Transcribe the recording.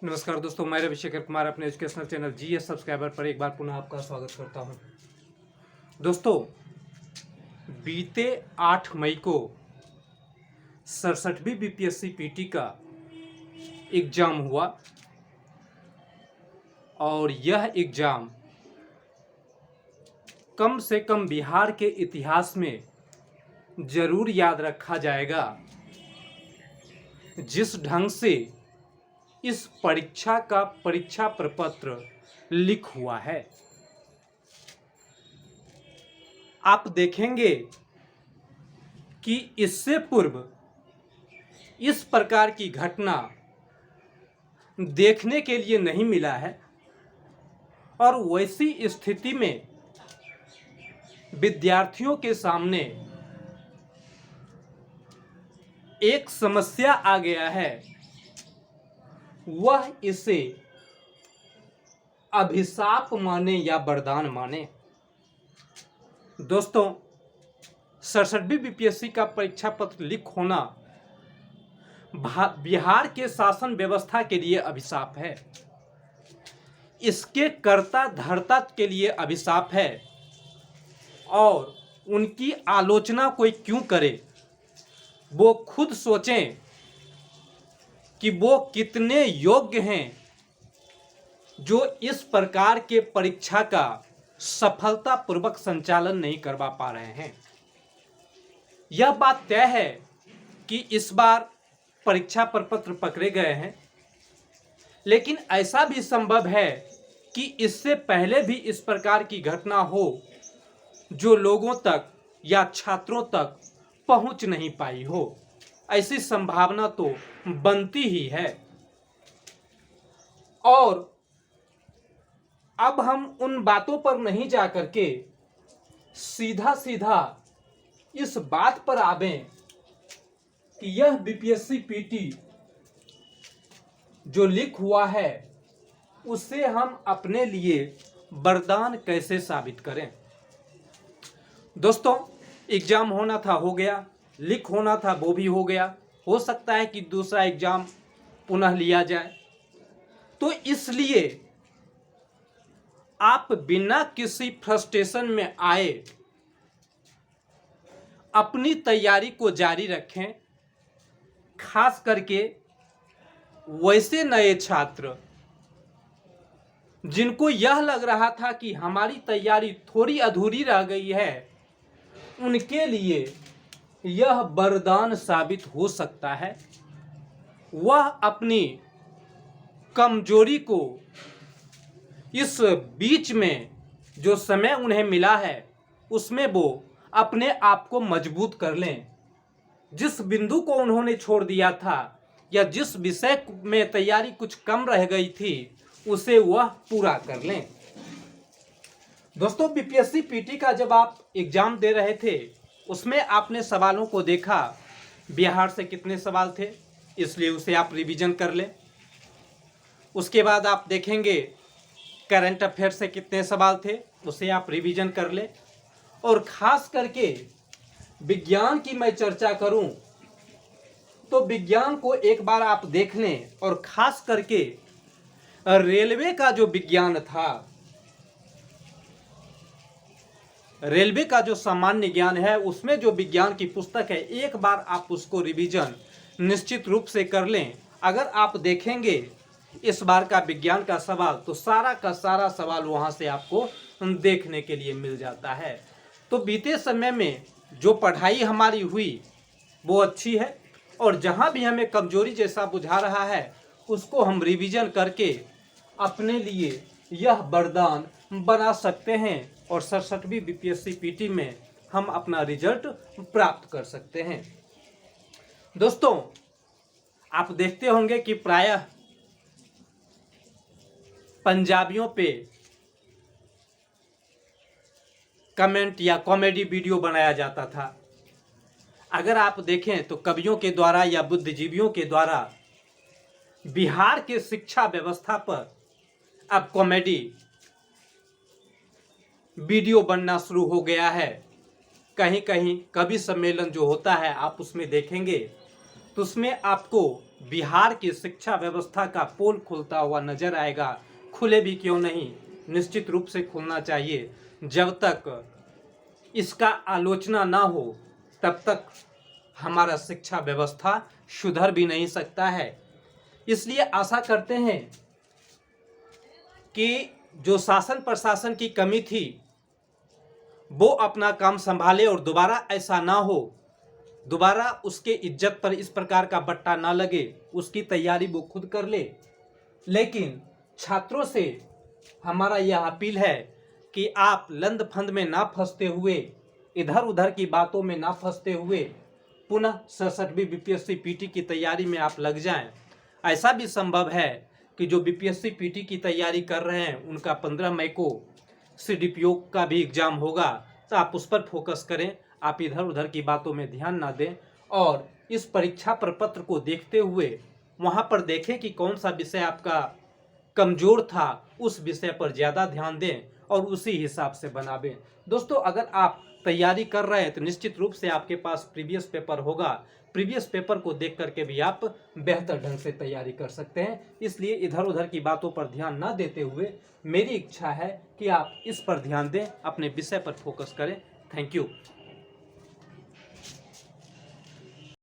नमस्कार दोस्तों, मैं रविशेखर कुमार अपने एजुकेशनल चैनल जीएस सब्सक्राइबर पर एक बार पुनः आपका स्वागत करता हूं। दोस्तों, बीते 8 मई को 67वीं बीपीएससी पीटी का एग्ज़ाम हुआ और यह एग्ज़ाम कम से कम बिहार के इतिहास में ज़रूर याद रखा जाएगा। जिस ढंग से इस परीक्षा का परीक्षा प्रपत्र लीक हुआ है, आप देखेंगे कि इससे पूर्व इस प्रकार की घटना देखने के लिए नहीं मिला है और वैसी स्थिति में विद्यार्थियों के सामने एक समस्या आ गया है, वह इसे अभिशाप माने या वरदान माने। दोस्तों, 67वीं बीपीएससी का परीक्षा पत्र लीक होना बिहार के शासन व्यवस्था के लिए अभिशाप है, इसके कर्ता धर्ता के लिए अभिशाप है और उनकी आलोचना कोई क्यों करे, वो खुद सोचें कि वो कितने योग्य हैं जो इस प्रकार के परीक्षा का सफलतापूर्वक संचालन नहीं करवा पा रहे हैं। यह बात तय है कि इस बार परीक्षा प्रपत्र पकड़े गए हैं, लेकिन ऐसा भी संभव है कि इससे पहले भी इस प्रकार की घटना हो जो लोगों तक या छात्रों तक पहुंच नहीं पाई हो। ऐसी संभावना तो बनती ही है। और अब हम उन बातों पर नहीं जा करके सीधा सीधा इस बात पर आवें कि यह बीपीएससी पीटी जो लीक हुआ है उसे हम अपने लिए वरदान कैसे साबित करें। दोस्तों, एग्जाम होना था, हो गया, लीक होना था, वो भी हो गया। हो सकता है कि दूसरा एग्जाम पुनः लिया जाए, तो इसलिए आप बिना किसी फ्रस्ट्रेशन में आए अपनी तैयारी को जारी रखें। खास करके वैसे नए छात्र जिनको यह लग रहा था कि हमारी तैयारी थोड़ी अधूरी रह गई है, उनके लिए यह वरदान साबित हो सकता है। वह अपनी कमजोरी को इस बीच में जो समय उन्हें मिला है उसमें वो अपने आप को मजबूत कर लें। जिस बिंदु को उन्होंने छोड़ दिया था या जिस विषय में तैयारी कुछ कम रह गई थी उसे वह पूरा कर लें। दोस्तों, बीपीएससी पीटी का जब आप एग्जाम दे रहे थे उसमें आपने सवालों को देखा, बिहार से कितने सवाल थे, इसलिए उसे आप रिवीजन कर लें। उसके बाद आप देखेंगे करंट अफेयर से कितने सवाल थे, उसे आप रिवीजन कर लें। और खास करके विज्ञान की मैं चर्चा करूं तो विज्ञान को एक बार आप देख लें। और खास करके रेलवे का जो विज्ञान था, रेलवे का जो सामान्य ज्ञान है, उसमें जो विज्ञान की पुस्तक है, एक बार आप उसको रिवीजन निश्चित रूप से कर लें। अगर आप देखेंगे इस बार का विज्ञान का सवाल, तो सारा का सारा सवाल वहां से आपको देखने के लिए मिल जाता है। तो बीते समय में जो पढ़ाई हमारी हुई वो अच्छी है, और जहां भी हमें कमजोरी जैसा बुझा रहा है उसको हम रिवीजन करके अपने लिए यह वरदान बना सकते हैं और 67वीं बीपीएससी पीटी में हम अपना रिजल्ट प्राप्त कर सकते हैं। दोस्तों, आप देखते होंगे कि प्रायः पंजाबियों पे कमेंट या कॉमेडी वीडियो बनाया जाता था। अगर आप देखें तो कवियों के द्वारा या बुद्धिजीवियों के द्वारा बिहार के शिक्षा व्यवस्था पर अब कॉमेडी वीडियो बनना शुरू हो गया है। कहीं कहीं कवि सम्मेलन जो होता है आप उसमें देखेंगे तो उसमें आपको बिहार की शिक्षा व्यवस्था का पोल खुलता हुआ नजर आएगा। खुले भी क्यों नहीं, निश्चित रूप से खुलना चाहिए। जब तक इसका आलोचना ना हो तब तक हमारा शिक्षा व्यवस्था सुधर भी नहीं सकता है। इसलिए आशा करते हैं कि जो शासन प्रशासन की कमी थी वो अपना काम संभाले और दोबारा ऐसा ना हो, दोबारा उसके इज्जत पर इस प्रकार का बट्टा ना लगे, उसकी तैयारी वो खुद कर ले। लेकिन छात्रों से हमारा यह अपील है कि आप लंद फंद में ना फंसते हुए, इधर उधर की बातों में ना फंसते हुए पुनः 67वीं बीपीएससी पीटी की तैयारी में आप लग जाएं। ऐसा भी संभव है कि जो बीपीएससी पीटी की तैयारी कर रहे हैं उनका 15 मई को सीडीपीओ का भी एग्जाम होगा, तो आप उस पर फोकस करें। आप इधर उधर की बातों में ध्यान ना दें और इस परीक्षा प्रपत्र को देखते हुए वहां पर देखें कि कौन सा विषय आपका कमजोर था, उस विषय पर ज़्यादा ध्यान दें और उसी हिसाब से बनावें। दोस्तों, अगर आप तैयारी कर रहे हैं तो निश्चित रूप से आपके पास प्रीवियस पेपर होगा। प्रीवियस पेपर को देख करके भी आप बेहतर ढंग से तैयारी कर सकते हैं। इसलिए इधर उधर की बातों पर ध्यान ना देते हुए मेरी इच्छा है कि आप इस पर ध्यान दें, अपने विषय पर फोकस करें। Thank you.